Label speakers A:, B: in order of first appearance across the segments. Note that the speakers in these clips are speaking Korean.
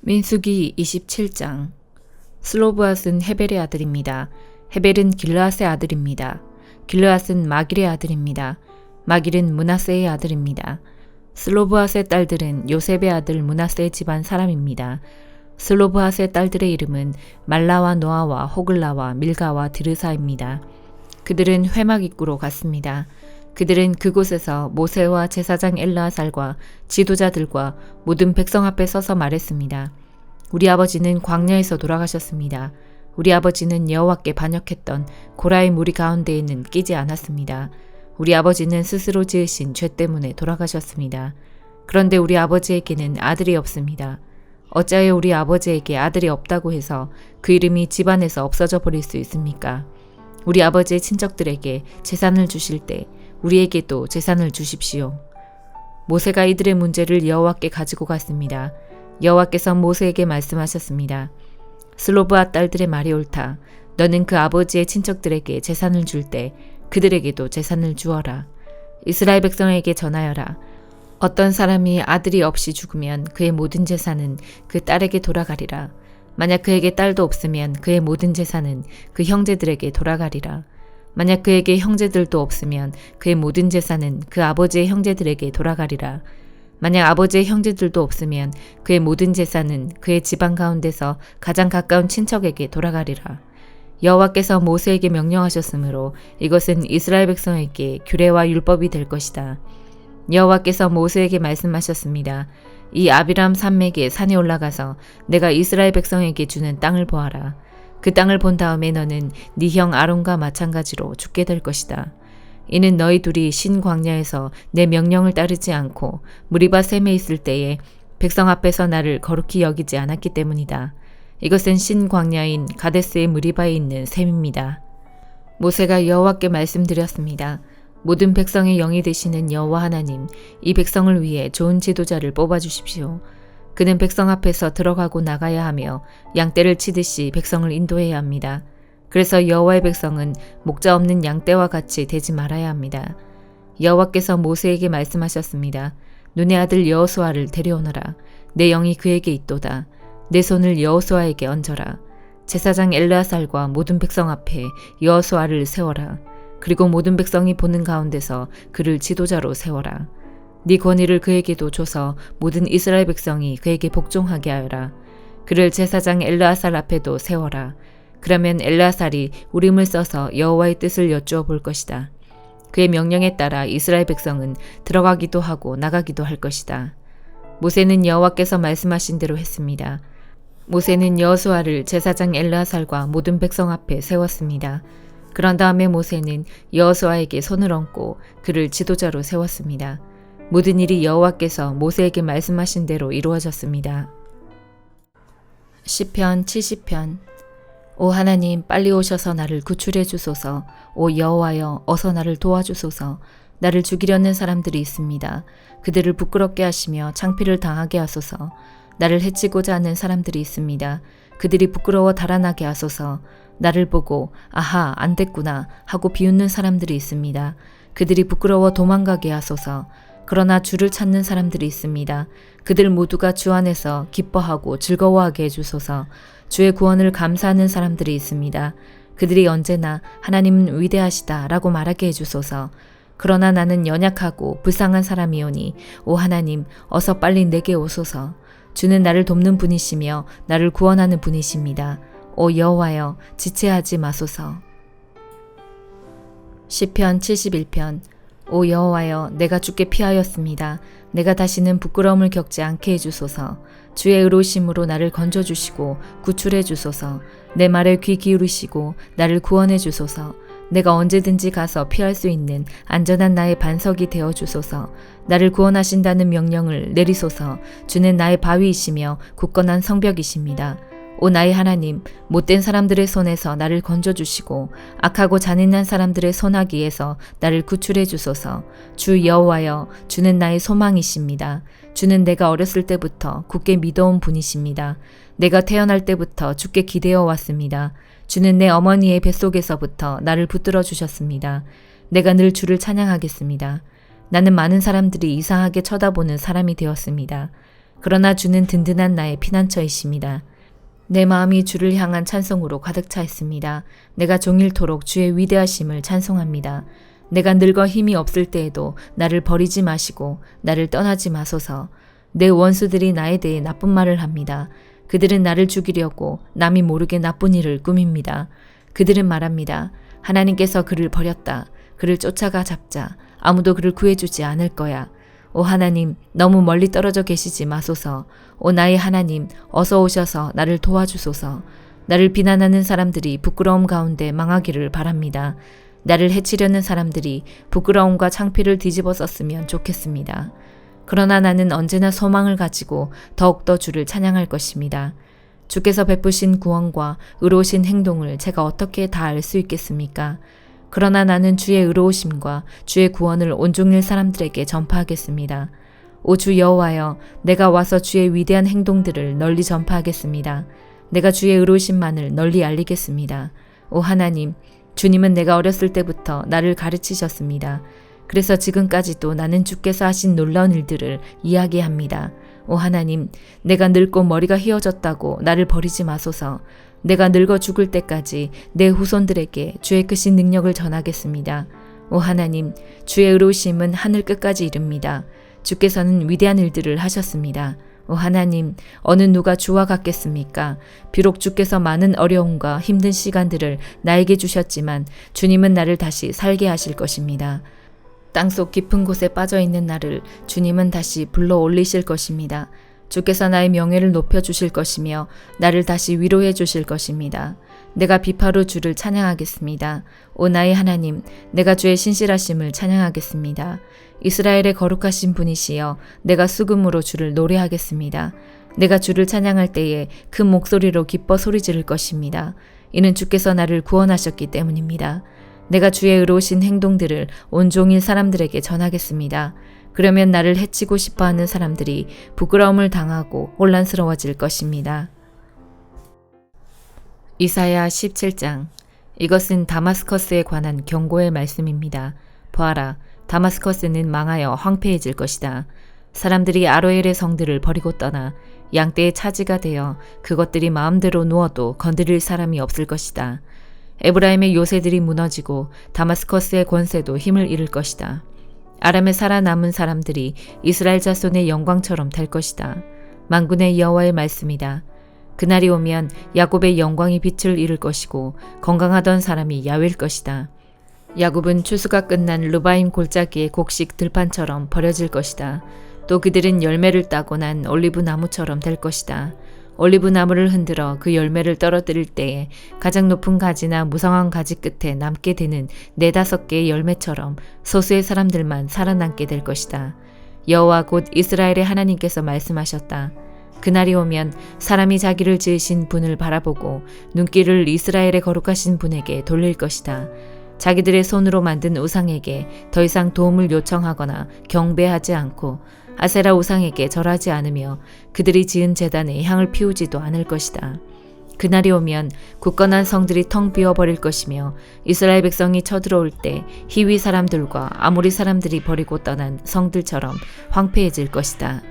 A: 민수기 27장. 슬로브앗은 헤벨의 아들입니다. 헤벨은 길르앗의 아들입니다. 길르앗은 마길의 아들입니다. 마길은 므낫세의 아들입니다. 슬로브앗의 딸들은 요셉의 아들 므낫세 집안 사람입니다. 슬로브앗의 딸들의 이름은 말라와 노아와 호글라와 밀가와 드르사입니다. 그들은 회막 입구로 갔습니다. 그들은 그곳에서 모세와 제사장 엘르아살과 지도자들과 모든 백성 앞에 서서 말했습니다. 우리 아버지는 광야에서 돌아가셨습니다. 우리 아버지는 여호와께 반역했던 고라의 무리 가운데에는 끼지 않았습니다. 우리 아버지는 스스로 지으신 죄 때문에 돌아가셨습니다. 그런데 우리 아버지에게는 아들이 없습니다. 어찌하여 우리 아버지에게 아들이 없다고 해서 그 이름이 집안에서 없어져 버릴 수 있습니까? 우리 아버지의 친척들에게 재산을 주실 때 우리에게도 재산을 주십시오. 모세가 이들의 문제를 여호와께 가지고 갔습니다. 여호와께서 모세에게 말씀하셨습니다. 슬로브앗 딸들의 말이 옳다. 너는 그 아버지의 친척들에게 재산을 줄 때 그들에게도 재산을 주어라. 이스라엘 백성에게 전하여라. 어떤 사람이 아들이 없이 죽으면 그의 모든 재산은 그 딸에게 돌아가리라. 만약 그에게 딸도 없으면 그의 모든 재산은 그 형제들에게 돌아가리라. 만약 그에게 형제들도 없으면 그의 모든 재산은 그 아버지의 형제들에게 돌아가리라. 만약 아버지의 형제들도 없으면 그의 모든 재산은 그의 집안 가운데서 가장 가까운 친척에게 돌아가리라. 여호와께서 모세에게 명령하셨으므로 이것은 이스라엘 백성에게 규례와 율법이 될 것이다. 여호와께서 모세에게 말씀하셨습니다. 이 아비람 산맥의 산에 올라가서 내가 이스라엘 백성에게 주는 땅을 보아라. 그 땅을 본 다음에 너는 네 형 아론과 마찬가지로 죽게 될 것이다. 이는 너희 둘이 신 광야에서 내 명령을 따르지 않고 무리바 셈에 있을 때에 백성 앞에서 나를 거룩히 여기지 않았기 때문이다. 이것은 신 광야인 가데스의 무리바에 있는 셈입니다. 모세가 여호와께 말씀드렸습니다. 모든 백성의 영이 되시는 여호와 하나님, 이 백성을 위해 좋은 지도자를 뽑아주십시오. 그는 백성 앞에서 들어가고 나가야 하며 양떼를 치듯이 백성을 인도해야 합니다. 그래서 여호와의 백성은 목자 없는 양떼와 같이 되지 말아야 합니다. 여호와께서 모세에게 말씀하셨습니다. 눈의 아들 여호수아를 데려오너라. 내 영이 그에게 있도다. 내 손을 여호수아에게 얹어라. 제사장 엘르아살과 모든 백성 앞에 여호수아를 세워라. 그리고 모든 백성이 보는 가운데서 그를 지도자로 세워라. 네 권위를 그에게도 줘서 모든 이스라엘 백성이 그에게 복종하게 하여라. 그를 제사장 엘르아살 앞에도 세워라. 그러면 엘르아살이 우림을 써서 여호와의 뜻을 여쭈어 볼 것이다. 그의 명령에 따라 이스라엘 백성은 들어가기도 하고 나가기도 할 것이다. 모세는 여호와께서 말씀하신 대로 했습니다. 모세는 여호수아를 제사장 엘르아살과 모든 백성 앞에 세웠습니다. 그런 다음에 모세는 여호수아에게 손을 얹고 그를 지도자로 세웠습니다. 모든 일이 여호와께서 모세에게 말씀하신 대로 이루어졌습니다. 시편 70편. 오 하나님, 빨리 오셔서 나를 구출해 주소서. 오 여호와여, 어서 나를 도와주소서. 나를 죽이려는 사람들이 있습니다. 그들을 부끄럽게 하시며 창피를 당하게 하소서. 나를 해치고자 하는 사람들이 있습니다. 그들이 부끄러워 달아나게 하소서. 나를 보고 아하 안 됐구나 하고 비웃는 사람들이 있습니다. 그들이 부끄러워 도망가게 하소서. 그러나 주를 찾는 사람들이 있습니다. 그들 모두가 주 안에서 기뻐하고 즐거워하게 해주소서. 주의 구원을 감사하는 사람들이 있습니다. 그들이 언제나 하나님은 위대하시다 라고 말하게 해주소서. 그러나 나는 연약하고 불쌍한 사람이오니 오 하나님, 어서 빨리 내게 오소서. 주는 나를 돕는 분이시며 나를 구원하는 분이십니다. 오 여호와여, 지체하지 마소서. 시편 71편. 오 여호와여, 내가 주께 피하였습니다. 내가 다시는 부끄러움을 겪지 않게 해주소서. 주의 의로우심으로 나를 건져주시고 구출해 주소서. 내 말에 귀 기울이시고 나를 구원해 주소서. 내가 언제든지 가서 피할 수 있는 안전한 나의 반석이 되어 주소서. 나를 구원하신다는 명령을 내리소서. 주는 나의 바위이시며 굳건한 성벽이십니다. 오 나의 하나님, 못된 사람들의 손에서 나를 건져주시고 악하고 잔인한 사람들의 손아귀에서 나를 구출해 주소서. 주 여호와여, 주는 나의 소망이십니다. 주는 내가 어렸을 때부터 굳게 믿어온 분이십니다. 내가 태어날 때부터 주께 기대어 왔습니다. 주는 내 어머니의 뱃속에서부터 나를 붙들어 주셨습니다. 내가 늘 주를 찬양하겠습니다. 나는 많은 사람들이 이상하게 쳐다보는 사람이 되었습니다. 그러나 주는 든든한 나의 피난처이십니다. 내 마음이 주를 향한 찬송으로 가득 차 있습니다. 내가 종일토록 주의 위대하심을 찬송합니다. 내가 늙어 힘이 없을 때에도 나를 버리지 마시고 나를 떠나지 마소서. 내 원수들이 나에 대해 나쁜 말을 합니다. 그들은 나를 죽이려고 남이 모르게 나쁜 일을 꾸밉니다. 그들은 말합니다. 하나님께서 그를 버렸다. 그를 쫓아가 잡자. 아무도 그를 구해주지 않을 거야. 오 하나님, 너무 멀리 떨어져 계시지 마소서. 오 나의 하나님, 어서 오셔서 나를 도와주소서. 나를 비난하는 사람들이 부끄러움 가운데 망하기를 바랍니다. 나를 해치려는 사람들이 부끄러움과 창피를 뒤집어 썼으면 좋겠습니다. 그러나 나는 언제나 소망을 가지고 더욱더 주를 찬양할 것입니다. 주께서 베푸신 구원과 의로우신 행동을 제가 어떻게 다 알 수 있겠습니까? 그러나 나는 주의 의로우심과 주의 구원을 온종일 사람들에게 전파하겠습니다. 오 주 여호와여, 내가 와서 주의 위대한 행동들을 널리 전파하겠습니다. 내가 주의 의로우심만을 널리 알리겠습니다. 오 하나님, 주님은 내가 어렸을 때부터 나를 가르치셨습니다. 그래서 지금까지도 나는 주께서 하신 놀라운 일들을 이야기합니다. 오 하나님, 내가 늙고 머리가 휘어졌다고 나를 버리지 마소서. 내가 늙어 죽을 때까지 내 후손들에게 주의 크신 능력을 전하겠습니다. 오 하나님, 주의 의로우심은 하늘 끝까지 이릅니다. 주께서는 위대한 일들을 하셨습니다. 오 하나님, 어느 누가 주와 같겠습니까? 비록 주께서 많은 어려움과 힘든 시간들을 나에게 주셨지만 주님은 나를 다시 살게 하실 것입니다. 땅속 깊은 곳에 빠져있는 나를 주님은 다시 불러 올리실 것입니다. 주께서 나의 명예를 높여주실 것이며 나를 다시 위로해 주실 것입니다. 내가 비파로 주를 찬양하겠습니다. 오 나의 하나님, 내가 주의 신실하심을 찬양하겠습니다. 이스라엘의 거룩하신 분이시여, 내가 수금으로 주를 노래하겠습니다. 내가 주를 찬양할 때에 큰 목소리로 기뻐 소리 지를 것입니다. 이는 주께서 나를 구원하셨기 때문입니다. 내가 주의 의로우신 행동들을 온종일 사람들에게 전하겠습니다. 그러면 나를 해치고 싶어하는 사람들이 부끄러움을 당하고 혼란스러워질 것입니다. 이사야 17장. 이것은 다마스커스에 관한 경고의 말씀입니다. 보아라, 다마스커스는 망하여 황폐해질 것이다. 사람들이 아로엘의 성들을 버리고 떠나 양떼의 차지가 되어 그것들이 마음대로 누워도 건드릴 사람이 없을 것이다. 에브라임의 요새들이 무너지고 다마스커스의 권세도 힘을 잃을 것이다. 아람에 살아남은 사람들이 이스라엘 자손의 영광처럼 될 것이다. 만군의 여호와의 말씀이다. 그날이 오면 야곱의 영광이 빛을 잃을 것이고 건강하던 사람이 야위일 것이다. 야곱은 추수가 끝난 르바임 골짜기의 곡식 들판처럼 버려질 것이다. 또 그들은 열매를 따고 난 올리브 나무처럼 될 것이다. 올리브 나무를 흔들어 그 열매를 떨어뜨릴 때에 가장 높은 가지나 무성한 가지 끝에 남게 되는 4-5개의 열매처럼 소수의 사람들만 살아남게 될 것이다. 여호와 곧 이스라엘의 하나님께서 말씀하셨다. 그날이 오면 사람이 자기를 지으신 분을 바라보고 눈길을 이스라엘의 거룩하신 분에게 돌릴 것이다. 자기들의 손으로 만든 우상에게 더 이상 도움을 요청하거나 경배하지 않고 아세라 우상에게 절하지 않으며 그들이 지은 제단에 향을 피우지도 않을 것이다. 그날이 오면 굳건한 성들이 텅 비어버릴 것이며 이스라엘 백성이 쳐들어올 때 히위 사람들과 아모리 사람들이 버리고 떠난 성들처럼 황폐해질 것이다.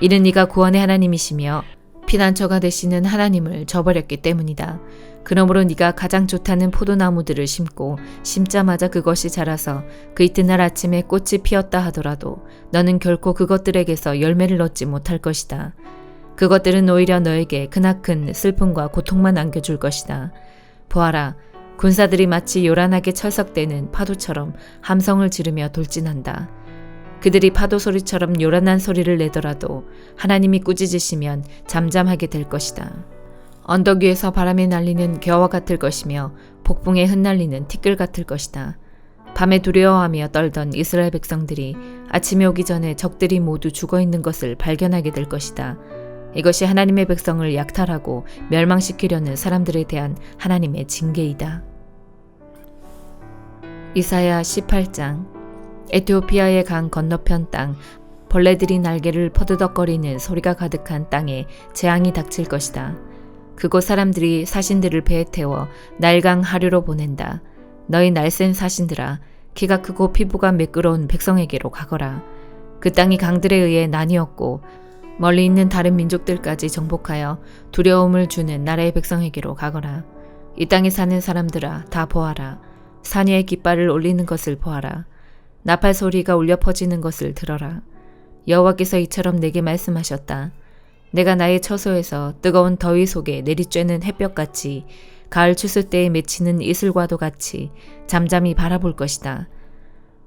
A: 이는 네가 구원의 하나님이시며 피난처가 되시는 하나님을 저버렸기 때문이다. 그러므로 네가 가장 좋다는 포도나무들을 심고 심자마자 그것이 자라서 그 이튿날 아침에 꽃이 피었다 하더라도 너는 결코 그것들에게서 열매를 얻지 못할 것이다. 그것들은 오히려 너에게 크나큰 슬픔과 고통만 안겨줄 것이다. 보아라, 군사들이 마치 요란하게 철석대는 파도처럼 함성을 지르며 돌진한다. 그들이 파도 소리처럼 요란한 소리를 내더라도 하나님이 꾸짖으시면 잠잠하게 될 것이다. 언덕 위에서 바람에 날리는 겨와 같을 것이며 폭풍에 흩날리는 티끌 같을 것이다. 밤에 두려워하며 떨던 이스라엘 백성들이 아침이 오기 전에 적들이 모두 죽어있는 것을 발견하게 될 것이다. 이것이 하나님의 백성을 약탈하고 멸망시키려는 사람들에 대한 하나님의 징계이다. 이사야 18장. 에티오피아의 강 건너편 땅, 벌레들이 날개를 퍼드덕거리는 소리가 가득한 땅에 재앙이 닥칠 것이다. 그곳 사람들이 사신들을 배에 태워 날강 하류로 보낸다. 너희 날쌘 사신들아, 키가 크고 피부가 매끄러운 백성에게로 가거라. 그 땅이 강들에 의해 나뉘었고 멀리 있는 다른 민족들까지 정복하여 두려움을 주는 나라의 백성에게로 가거라. 이 땅에 사는 사람들아 다 보아라. 산 위에 깃발을 올리는 것을 보아라. 나팔 소리가 울려 퍼지는 것을 들어라. 여호와께서 이처럼 내게 말씀하셨다. 내가 나의 처소에서 뜨거운 더위 속에 내리쬐는 햇볕같이 가을 추수 때에 맺히는 이슬과도 같이 잠잠히 바라볼 것이다.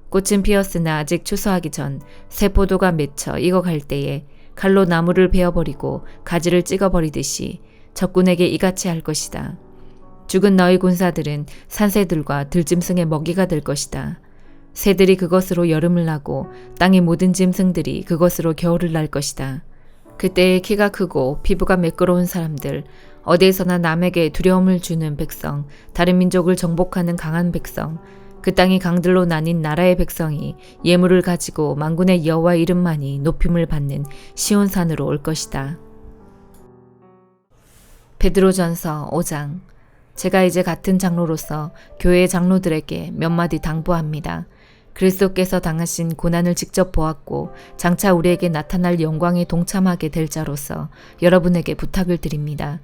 A: 꽃은 피었으나 아직 추수하기 전 새 포도가 맺혀 익어갈 때에 칼로 나무를 베어버리고 가지를 찍어버리듯이 적군에게 이같이 할 것이다. 죽은 너희 군사들은 산새들과 들짐승의 먹이가 될 것이다. 새들이 그것으로 여름을 나고 땅의 모든 짐승들이 그것으로 겨울을 날 것이다. 그때에 키가 크고 피부가 매끄러운 사람들, 어디에서나 남에게 두려움을 주는 백성, 다른 민족을 정복하는 강한 백성, 그 땅이 강들로 나뉜 나라의 백성이 예물을 가지고 만군의 여호와 이름만이 높임을 받는 시온산으로 올 것이다. 베드로전서 5장. 제가 이제 같은 장로로서 교회의 장로들에게 몇 마디 당부합니다. 그리스도께서 당하신 고난을 직접 보았고 장차 우리에게 나타날 영광에 동참하게 될 자로서 여러분에게 부탁을 드립니다.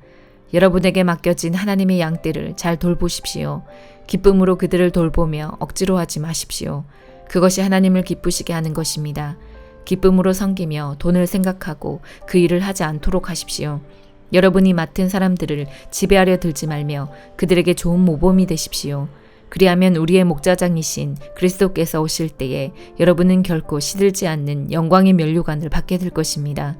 A: 여러분에게 맡겨진 하나님의 양떼를 잘 돌보십시오. 기쁨으로 그들을 돌보며 억지로 하지 마십시오. 그것이 하나님을 기쁘시게 하는 것입니다. 기쁨으로 섬기며 돈을 생각하고 그 일을 하지 않도록 하십시오. 여러분이 맡은 사람들을 지배하려 들지 말며 그들에게 좋은 모범이 되십시오. 그리하면 우리의 목자장이신 그리스도께서 오실 때에 여러분은 결코 시들지 않는 영광의 면류관을 받게 될 것입니다.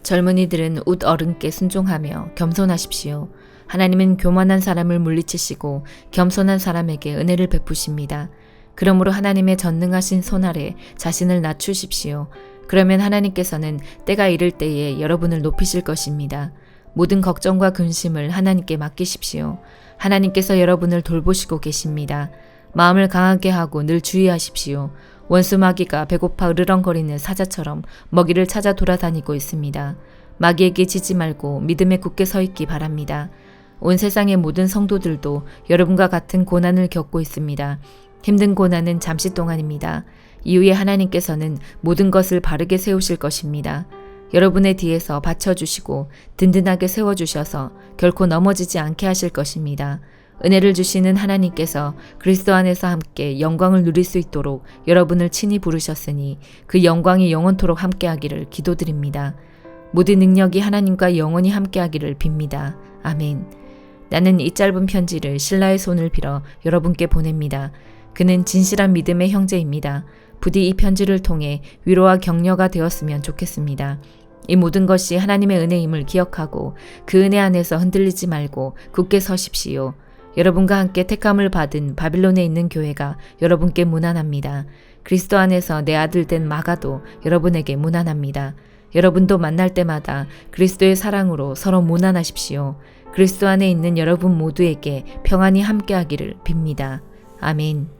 A: 젊은이들은 웃 어른께 순종하며 겸손하십시오. 하나님은 교만한 사람을 물리치시고 겸손한 사람에게 은혜를 베푸십니다. 그러므로 하나님의 전능하신 손 아래 자신을 낮추십시오. 그러면 하나님께서는 때가 이를 때에 여러분을 높이실 것입니다. 모든 걱정과 근심을 하나님께 맡기십시오. 하나님께서 여러분을 돌보시고 계십니다. 마음을 강하게 하고 늘 주의하십시오. 원수 마귀가 배고파 으르렁거리는 사자처럼 먹이를 찾아 돌아다니고 있습니다. 마귀에게 지지 말고 믿음에 굳게 서 있기 바랍니다. 온 세상의 모든 성도들도 여러분과 같은 고난을 겪고 있습니다. 힘든 고난은 잠시 동안입니다. 이후에 하나님께서는 모든 것을 바르게 세우실 것입니다. 여러분의 뒤에서 받쳐주시고 든든하게 세워주셔서 결코 넘어지지 않게 하실 것입니다. 은혜를 주시는 하나님께서 그리스도 안에서 함께 영광을 누릴 수 있도록 여러분을 친히 부르셨으니 그 영광이 영원토록 함께하기를 기도드립니다. 모든 능력이 하나님과 영원히 함께하기를 빕니다. 아멘. 나는 이 짧은 편지를 신라의 손을 빌어 여러분께 보냅니다. 그는 진실한 믿음의 형제입니다. 부디 이 편지를 통해 위로와 격려가 되었으면 좋겠습니다. 이 모든 것이 하나님의 은혜임을 기억하고 그 은혜 안에서 흔들리지 말고 굳게 서십시오. 여러분과 함께 택함을 받은 바빌론에 있는 교회가 여러분께 문안합니다. 그리스도 안에서 내 아들 된 마가도 여러분에게 문안합니다. 여러분도 만날 때마다 그리스도의 사랑으로 서로 문안하십시오. 그리스도 안에 있는 여러분 모두에게 평안이 함께하기를 빕니다. 아멘.